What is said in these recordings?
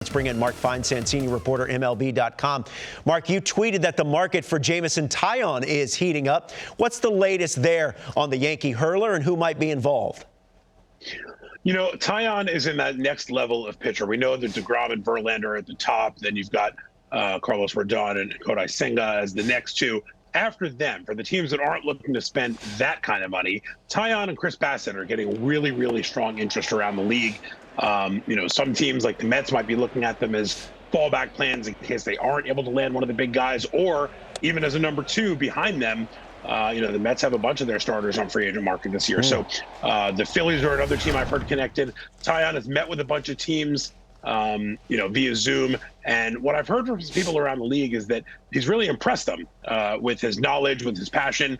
Let's bring in Mark Feinsand, senior reporter, MLB.com. Mark, you tweeted that the market for Jameson Taillon is heating up. What's the latest there on the Yankee hurler and who might be involved? You know, Taillon is in that next level of pitcher. We know that DeGrom and Verlander are at the top. Then you've got Carlos Rodón and Kodai Senga as the next two. After them, for the teams that aren't looking to spend that kind of money, Taillon and Chris Bassett are getting really, really strong interest around the league. You know, some teams like the Mets might be looking at them as fallback plans in case they aren't able to land one of the big guys, or even as a number two behind them. You know, the Mets have a bunch of their starters on free agent market this year. So the Phillies are another team I've heard connected. Taillon has met with a bunch of teams, you know, via Zoom. And what I've heard from people around the league is that he's really impressed them with his knowledge, with his passion,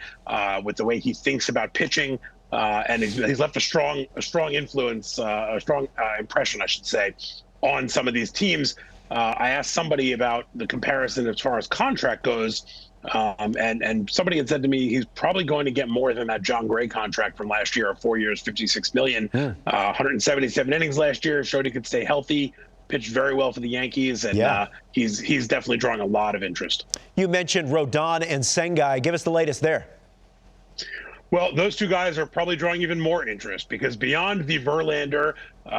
with the way he thinks about pitching. And he's left a strong influence, a strong impression, I should say, on some of these teams. I asked somebody about the comparison as far as contract goes, and somebody had said to me he's probably going to get more than that John Gray contract from last year of 4 years, $56 million, 177 innings last year, showed he could stay healthy, pitched very well for the Yankees, and he's definitely drawing a lot of interest. You mentioned Rodón and Senga. Give us the latest there. Well, those two guys are probably drawing even more interest because beyond the Verlander,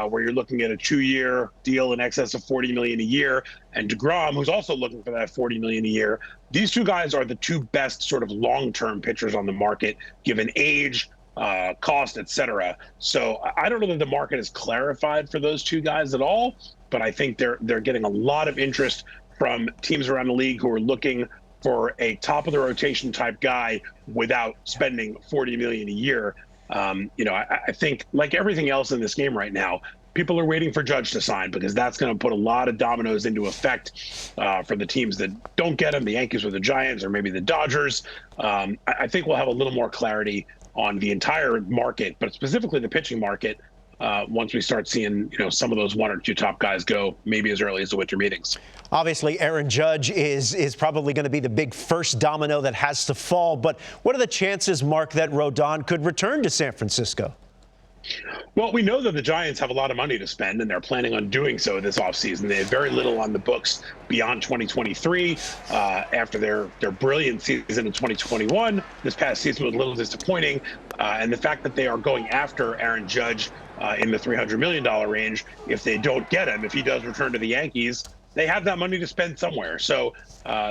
where you're looking at a 2-year deal in excess of $40 million a year, and DeGrom, who's also looking for that $40 million a year, these two guys are the two best sort of long-term pitchers on the market, given age, cost, etc. So I don't know that the market is clarified for those two guys at all, but I think they're getting a lot of interest from teams around the league who are looking for a top of the rotation type guy without spending $40 million a year. You know, I think like everything else in this game right now, people are waiting for Judge to sign because that's going to put a lot of dominoes into effect for the teams that don't get him, the Yankees or the Giants or maybe the Dodgers. I think we'll have a little more clarity on the entire market, but specifically the pitching market, once we start seeing, you know, some of those one or two top guys go maybe as early as the winter meetings. Obviously, Aaron Judge is probably going to be the big first domino that has to fall. But what are the chances, Mark, that Rodón could return to San Francisco? Well, we know that the Giants have a lot of money to spend, and they're planning on doing so this offseason. They have very little on the books beyond 2023 after their brilliant season in 2021. This past season was a little disappointing. And the fact that they are going after Aaron Judge in the $300 million range, if they don't get him, if he does return to the Yankees, they have that money to spend somewhere. So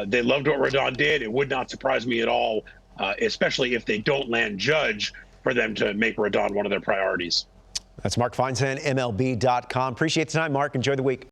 they loved what Rodón did. It would not surprise me at all, especially if they don't land Judge, for them to make Rodón one of their priorities. That's Mark Feinsand, MLB.com. Appreciate the time, Mark. Enjoy the week.